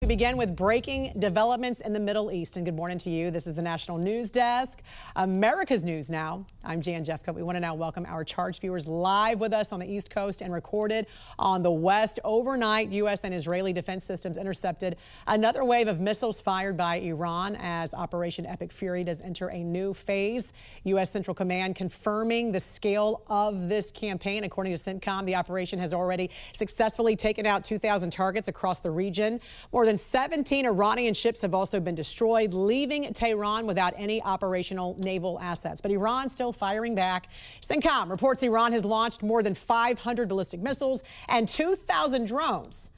to begin with breaking developments in the Middle East. And good morning to you. This is the National News Desk, America's News Now. I'm Jan Jeffcoat. We want to now welcome our charge viewers live with us on the East Coast and recorded on the West. Overnight, U.S. and Israeli defense systems intercepted another wave of missiles fired by Iran as Operation Epic Fury does enter a new phase. U.S. Central Command confirming the scale of this campaign. According to CENTCOM, the operation has already successfully taken out 2,000 targets across the region. More than 17 Iranian ships have also been destroyed, leaving Tehran without any operational naval assets. But Iran still firing back. CENTCOM reports Iran has launched more than 500 ballistic missiles and 2,000 drones.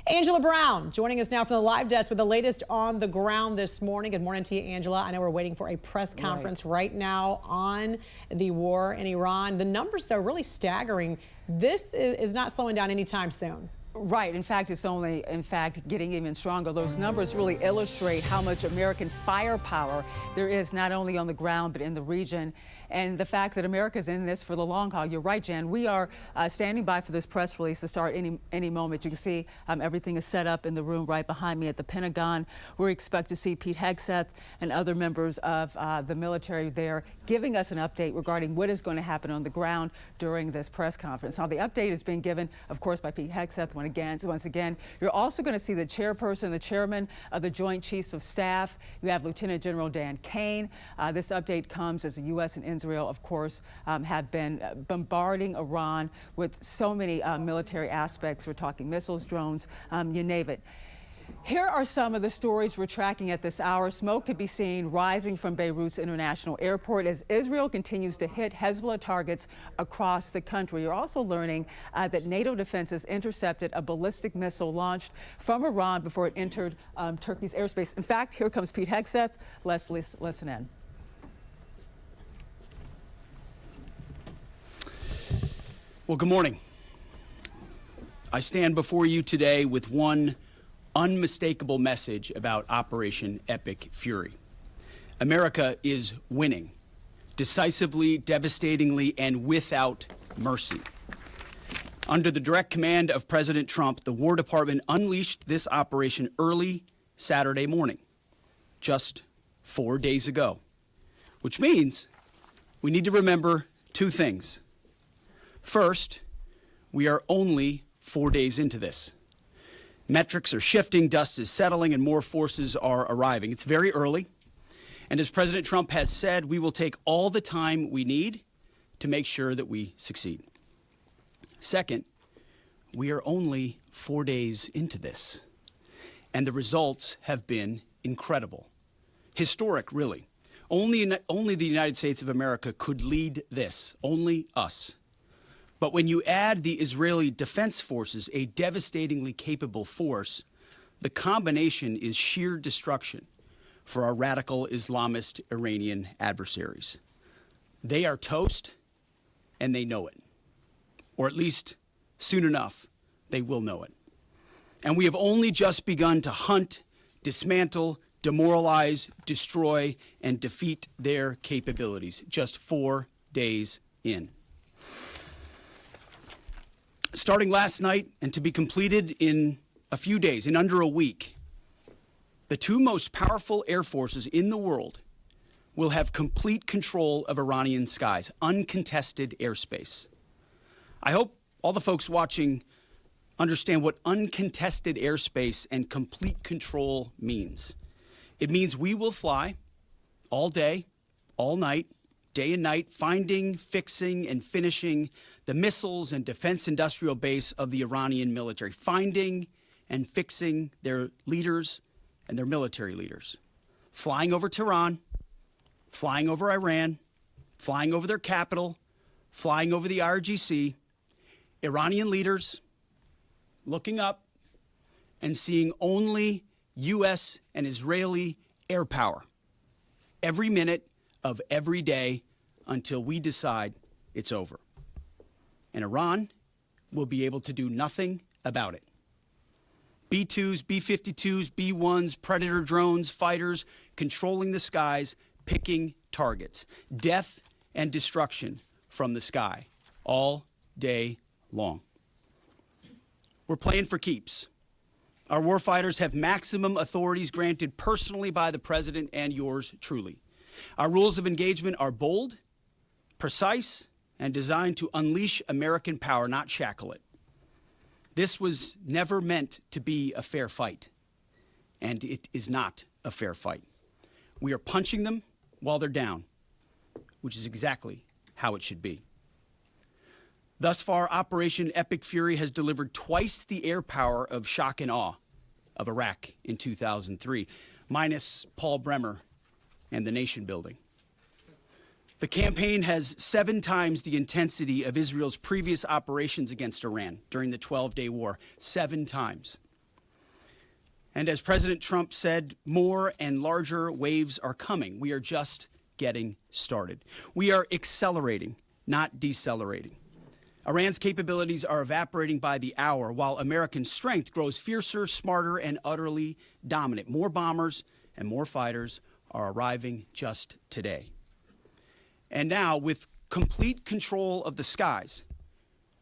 Angela Brown joining us now from the live desk with the latest on the ground this morning. Good morning to you, Angela. I know we're waiting for a press conference right now on the war in Iran. The numbers, though, really staggering. This is not slowing down anytime soon. Right. In fact, it's only, getting even stronger. Those numbers really illustrate how much American firepower there is not only on the ground but in the region. And the fact that America's in this for the long haul. You're right, Jan. We are standing by for this press release to start any moment. You can see everything is set up in the room right behind me at the Pentagon. We expect to see Pete Hegseth and other members of the military there giving us an update regarding what is going to happen on the ground during this press conference. Now, the update is being given, of course, by Pete Hegseth. Once again, you're also going to see the chairperson, the chairman of the Joint Chiefs of Staff. You have Lieutenant General Dan Kane. This update comes as the U.S. and Israel, of course, have been bombarding Iran with so many military aspects. We're talking missiles, drones, you name it. Here are some of the stories we're tracking at this hour. Smoke could be seen rising from Beirut's international airport as Israel continues to hit Hezbollah targets across the country. You're also learning that NATO defenses intercepted a ballistic missile launched from Iran before it entered Turkey's airspace. In fact, here comes Pete Hegseth. Let's listen in. Well, good morning. I stand before you today with one unmistakable message about Operation Epic Fury. America is winning, decisively, devastatingly, and without mercy. Under the direct command of President Trump, the War Department unleashed this operation early Saturday morning, just 4 days ago, which means we need to remember two things. First, we are only 4 days into this. Metrics are shifting, dust is settling, and more forces are arriving. It's very early, and as President Trump has said, we will take all the time we need to make sure that we succeed. Second, we are only 4 days into this, and the results have been incredible. Historic, really. Only the United States of America could lead this, only us. But when you add the Israeli Defense Forces, a devastatingly capable force, the combination is sheer destruction for our radical Islamist Iranian adversaries. They are toast, and they know it. Or at least, soon enough, they will know it. And we have only just begun to hunt, dismantle, demoralize, destroy, and defeat their capabilities, just 4 days in. Starting last night and to be completed in a few days, in under a week, the two most powerful air forces in the world will have complete control of Iranian skies, uncontested airspace. I hope all the folks watching understand what uncontested airspace and complete control means. It means we will fly all day, all night, day and night, finding, fixing, and finishing the missiles and defense industrial base of the Iranian military, finding and fixing their leaders and their military leaders, flying over Tehran, flying over Iran, flying over their capital, flying over the IRGC, Iranian leaders looking up and seeing only U.S. and Israeli air power every minute of every day until we decide it's over. And Iran will be able to do nothing about it. B-2s, B-52s, B-1s, Predator drones, fighters, controlling the skies, picking targets. Death and destruction from the sky all day long. We're playing for keeps. Our warfighters have maximum authorities granted personally by the President and yours truly. Our rules of engagement are bold, precise, and designed to unleash American power, not shackle it. This was never meant to be a fair fight, and it is not a fair fight. We are punching them while they're down, which is exactly how it should be. Thus far, Operation Epic Fury has delivered twice the air power of shock and awe of Iraq in 2003, minus Paul Bremer and the nation building. The campaign has 7 times the intensity of Israel's previous operations against Iran during the 12-day war, 7 times. And as President Trump said, more and larger waves are coming. We are just getting started. We are accelerating, not decelerating. Iran's capabilities are evaporating by the hour, while American strength grows fiercer, smarter, and utterly dominant. More bombers and more fighters are arriving just today. And now, with complete control of the skies,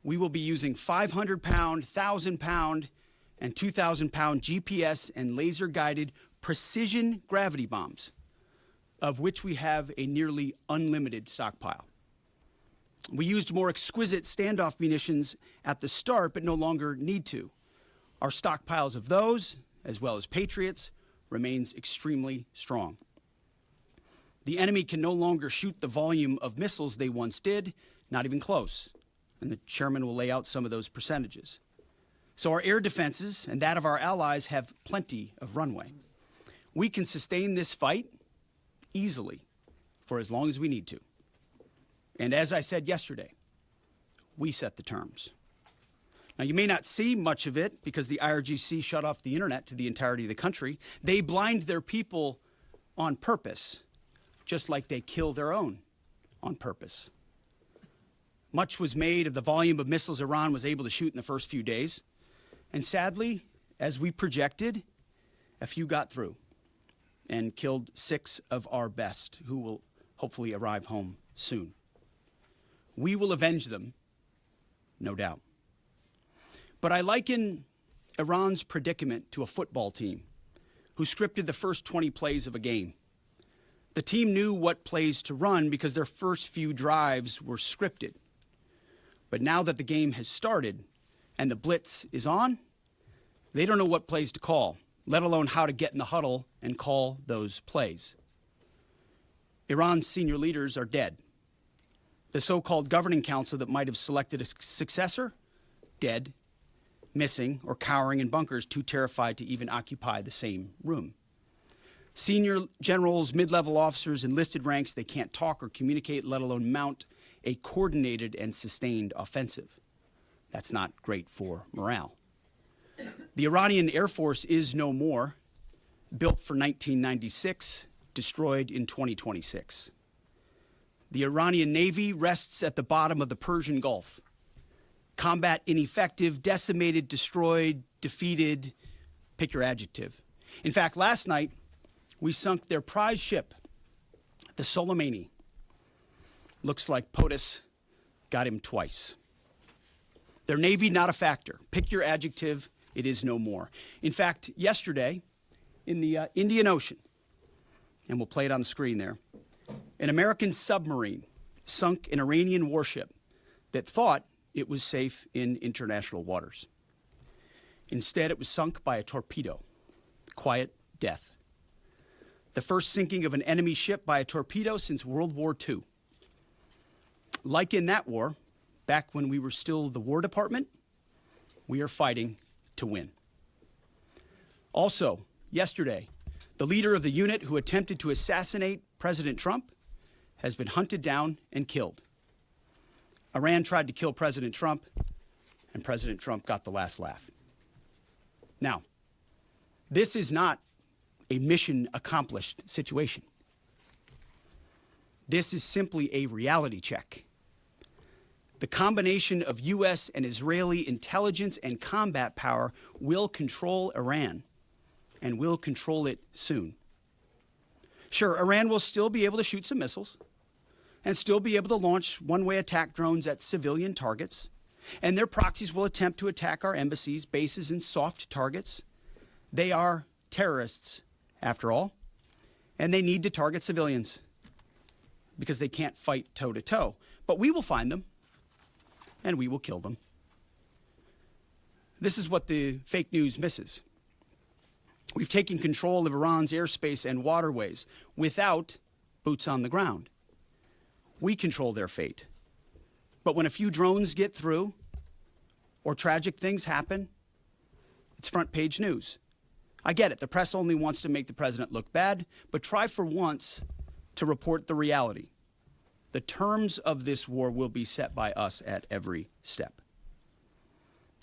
we will be using 500-pound, 1,000-pound, and 2,000-pound GPS and laser-guided precision gravity bombs, of which we have a nearly unlimited stockpile. We used more exquisite standoff munitions at the start, but no longer need to. Our stockpiles of those, as well as Patriots, remains extremely strong. The enemy can no longer shoot the volume of missiles they once did, not even close. And the chairman will lay out some of those percentages. So our air defenses and that of our allies have plenty of runway. We can sustain this fight easily for as long as we need to. And as I said yesterday, we set the terms. Now, you may not see much of it because the IRGC shut off the internet to the entirety of the country. They blind their people on purpose, just like they kill their own on purpose. Much was made of the volume of missiles Iran was able to shoot in the first few days. And sadly, as we projected, a few got through and killed 6 of our best, who will hopefully arrive home soon. We will avenge them, no doubt. But I liken Iran's predicament to a football team who scripted the first 20 plays of a game. The team knew what plays to run because their first few drives were scripted. But now that the game has started and the blitz is on, they don't know what plays to call, let alone how to get in the huddle and call those plays. Iran's senior leaders are dead. The so-called governing council that might have selected a successor, dead, missing, or cowering in bunkers, too terrified to even occupy the same room. Senior generals, mid-level officers, enlisted ranks, they can't talk or communicate, let alone mount a coordinated and sustained offensive. That's not great for morale. The Iranian Air Force is no more, built for 1996, destroyed in 2026. The Iranian Navy rests at the bottom of the Persian Gulf. Combat ineffective, decimated, destroyed, defeated, pick your adjective. In fact, last night, we sunk their prize ship, the Soleimani. Looks like POTUS got him twice. Their Navy, not a factor. Pick your adjective, it is no more. In fact, yesterday, in the Indian Ocean, and we'll play it on the screen there, an American submarine sunk an Iranian warship that thought it was safe in international waters. Instead, it was sunk by a torpedo. Quiet death. The first sinking of an enemy ship by a torpedo since World War II. Like in that war, back when we were still the War Department, we are fighting to win. Also, yesterday, the leader of the unit who attempted to assassinate President Trump has been hunted down and killed. Iran tried to kill President Trump, and President Trump got the last laugh. Now, this is not a mission accomplished situation. This is simply a reality check. The combination of U.S. and Israeli intelligence and combat power will control Iran, and will control it soon. Sure, Iran will still be able to shoot some missiles and still be able to launch one-way attack drones at civilian targets, and their proxies will attempt to attack our embassies, bases, and soft targets. They are terrorists, after all, and they need to target civilians because they can't fight toe-to-toe. But we will find them, and we will kill them. This is what the fake news misses. We've taken control of Iran's airspace and waterways without boots on the ground. We control their fate. But when a few drones get through or tragic things happen, it's front page news. I get it. The press only wants to make the president look bad, but try for once to report the reality. The terms of this war will be set by us at every step.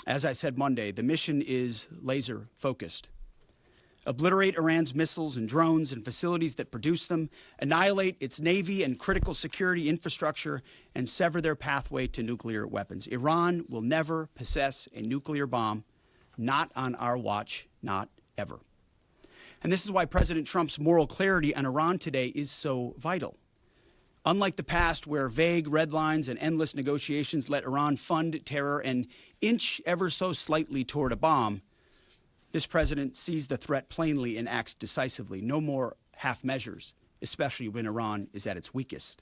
As I said Monday, the mission is laser focused. Obliterate Iran's missiles and drones and facilities that produce them, annihilate its navy and critical security infrastructure, and sever their pathway to nuclear weapons. Iran will never possess a nuclear bomb, not on our watch, not ever. And this is why President Trump's moral clarity on Iran today is so vital. Unlike the past, where vague red lines and endless negotiations let Iran fund terror and inch ever so slightly toward a bomb, this president sees the threat plainly and acts decisively. No more half measures, especially when Iran is at its weakest.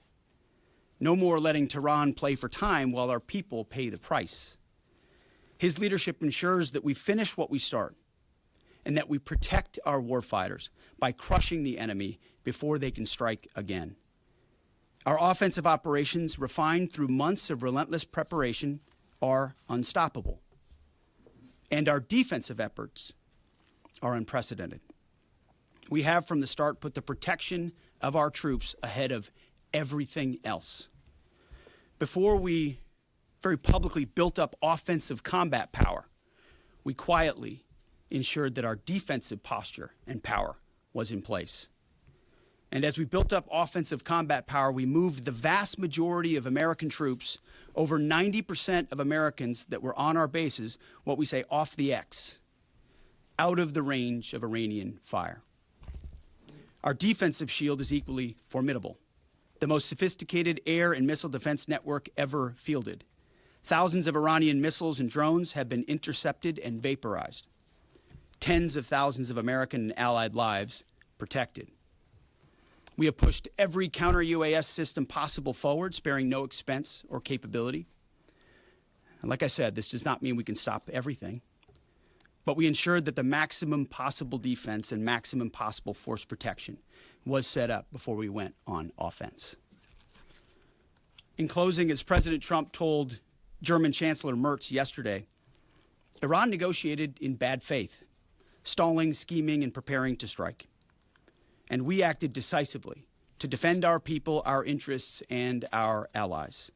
No more letting Tehran play for time while our people pay the price. His leadership ensures that we finish what we start and that we protect our warfighters by crushing the enemy before they can strike again. Our offensive operations, refined through months of relentless preparation, are unstoppable. And our defensive efforts are unprecedented. We have from the start put the protection of our troops ahead of everything else. Before we very publicly built up offensive combat power, we quietly ensured that our defensive posture and power was in place. And as we built up offensive combat power, we moved the vast majority of American troops, over 90% of Americans that were on our bases, what we say off the X, out of the range of Iranian fire. Our defensive shield is equally formidable, the most sophisticated air and missile defense network ever fielded. Thousands of Iranian missiles and drones have been intercepted and vaporized. Tens of thousands of American and allied lives protected. We have pushed every counter-UAS system possible forward, sparing no expense or capability. And like I said, this does not mean we can stop everything, but we ensured that the maximum possible defense and maximum possible force protection was set up before we went on offense. In closing, as President Trump told German Chancellor Merz yesterday, Iran negotiated in bad faith, stalling, scheming, and preparing to strike. And we acted decisively to defend our people, our interests, and our allies.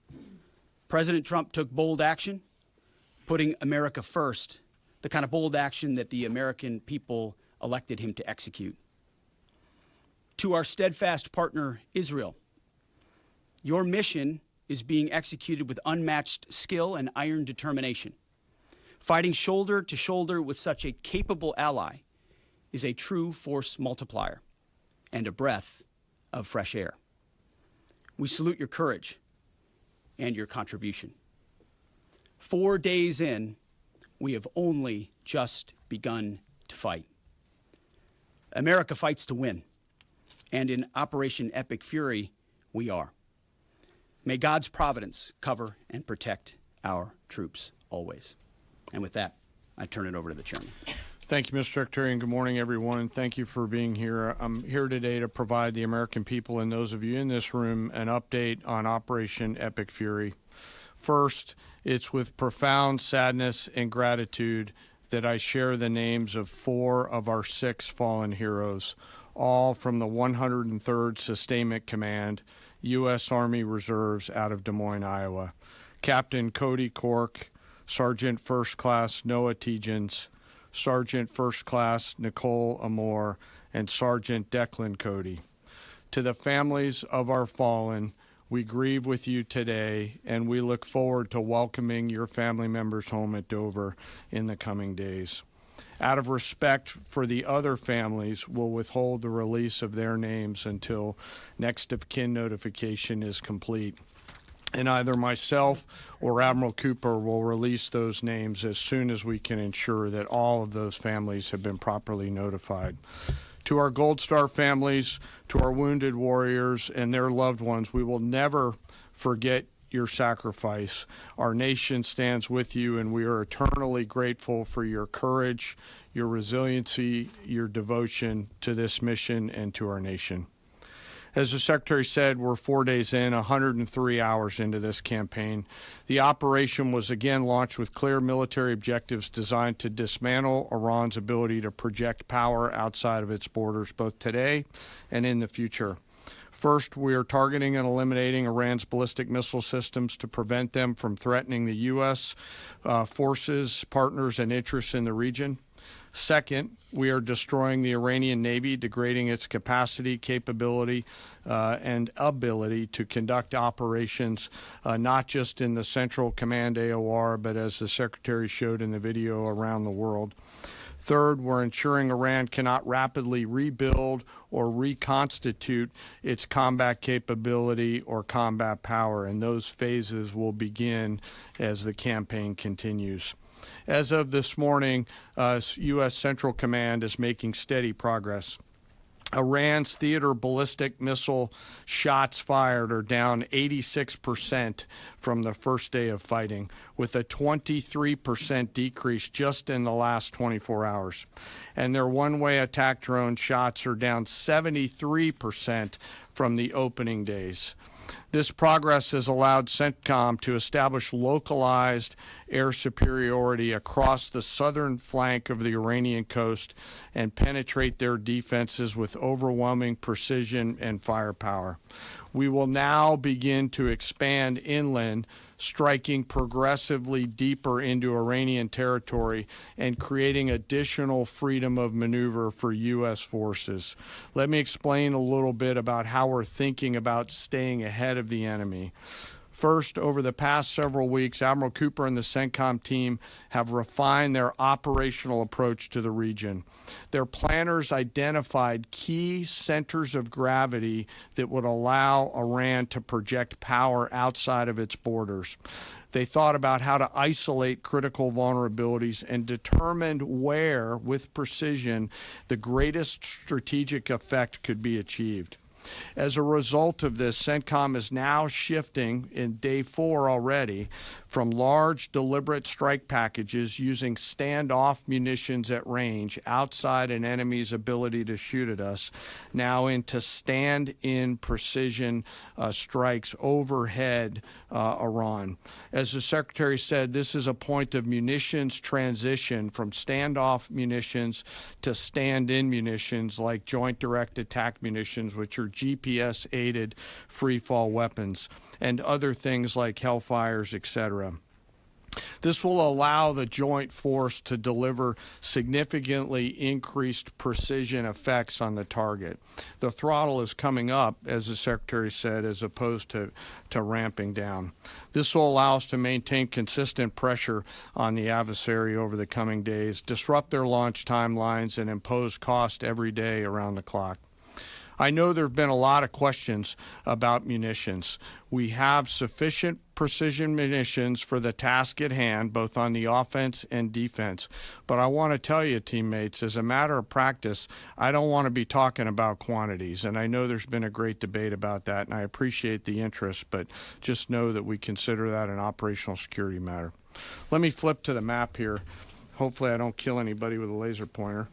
President Trump took bold action, putting America first, the kind of bold action that the American people elected him to execute. To our steadfast partner, Israel, your mission is being executed with unmatched skill and iron determination. Fighting shoulder to shoulder with such a capable ally is a true force multiplier and a breath of fresh air. We salute your courage and your contribution. 4 days in, we have only just begun to fight. America fights to win, and in Operation Epic Fury, we are. May God's providence cover and protect our troops always. And with that, I turn it over to the chairman. Thank you, Mr. Secretary, and good morning, everyone. Thank you for being here. I'm here today to provide the American people and those of you in this room an update on Operation Epic Fury. First, it's with profound sadness and gratitude that I share the names of 4 of our 6 fallen heroes, all from the 103rd Sustainment Command, U.S. Army Reserves out of Des Moines, Iowa. Captain Cody Cork, Sergeant First Class Noah Tegens, Sergeant First Class Nicole Amore, and Sergeant Declan Cody. To the families of our fallen, we grieve with you today, and we look forward to welcoming your family members home at Dover in the coming days. Out of respect for the other families, we'll withhold the release of their names until next of kin notification is complete. And either myself or Admiral Cooper will release those names as soon as we can ensure that all of those families have been properly notified. To our Gold Star families, to our wounded warriors and their loved ones, we will never forget your sacrifice. Our nation stands with you, and we are eternally grateful for your courage, your resiliency, your devotion to this mission and to our nation. As the Secretary said, we're 4 days in, 103 hours into this campaign. The operation was again launched with clear military objectives designed to dismantle Iran's ability to project power outside of its borders, both today and in the future. First, we are targeting and eliminating Iran's ballistic missile systems to prevent them from threatening the U.S. Forces, partners, and interests in the region. Second, we are destroying the Iranian Navy, degrading its capacity, capability, and ability to conduct operations, not just in the Central Command AOR, but as the Secretary showed in the video, around the world. Third, we're ensuring Iran cannot rapidly rebuild or reconstitute its combat capability or combat power, and those phases will begin as the campaign continues. As of this morning, U.S. Central Command is making steady progress. Iran's theater ballistic missile shots fired are down 86% from the first day of fighting, with a 23% decrease just in the last 24 hours. And their one-way attack drone shots are down 73% from the opening days. This progress has allowed CENTCOM to establish localized air superiority across the southern flank of the Iranian coast and penetrate their defenses with overwhelming precision and firepower. We will now begin to expand inland, striking progressively deeper into Iranian territory and creating additional freedom of maneuver for U.S. forces. Let me explain a little bit about how we're thinking about staying ahead of the enemy. First, over the past several weeks, Admiral Cooper and the CENTCOM team have refined their operational approach to the region. Their planners identified key centers of gravity that would allow Iran to project power outside of its borders. They thought about how to isolate critical vulnerabilities and determined where, with precision, the greatest strategic effect could be achieved. As a result of this, CENTCOM is now shifting in day 4 already from large deliberate strike packages using standoff munitions at range outside an enemy's ability to shoot at us, now into stand-in precision strikes overhead Iran. As the Secretary said, this is a point of munitions transition from standoff munitions to stand-in munitions like joint direct attack munitions, which are GPS-aided free-fall weapons, and other things like Hellfires, etc. This will allow the joint force to deliver significantly increased precision effects on the target. The throttle is coming up, as the Secretary said, as opposed to ramping down. This will allow us to maintain consistent pressure on the adversary over the coming days, disrupt their launch timelines, and impose cost every day around the clock. I know there have been a lot of questions about munitions. We have sufficient precision munitions for the task at hand, both on the offense and defense. But I want to tell you, teammates, as a matter of practice, I don't want to be talking about quantities. And I know there's been a great debate about that, and I appreciate the interest, but just know that we consider that an operational security matter. Let me flip to the map here. Hopefully I don't kill anybody with a laser pointer.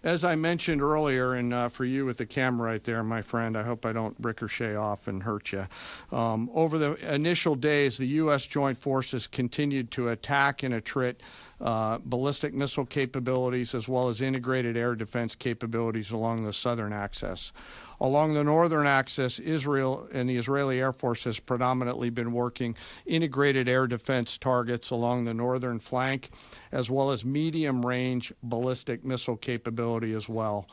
As I mentioned earlier, and for you with the camera right there, my friend, I hope I don't ricochet off and hurt you. Over the initial days, the U.S. Joint Forces continued to attack and attrit ballistic missile capabilities as well as integrated air defense capabilities along the southern axis. Along the northern axis, Israel and the Israeli Air Force has predominantly been working integrated air defense targets along the northern flank, as well as medium-range ballistic missile capability as well.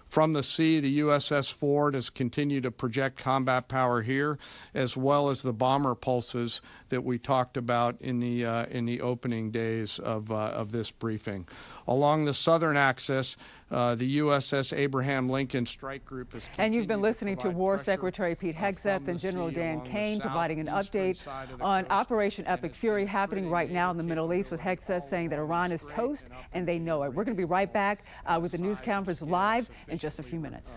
From the sea, the USS Ford has continued to project combat power here, as well as the bomber pulses that we talked about in the opening days of this briefing. Along the southern axis, the USS Abraham Lincoln Strike Group is. And you've been listening to War Secretary Pete Hegseth and General Dan Kane providing an update on Operation Epic Fury happening right now in the Middle East, with Hegseth saying that Iran is toast and they know it. We're going to be right back with the news conference live in just a few minutes.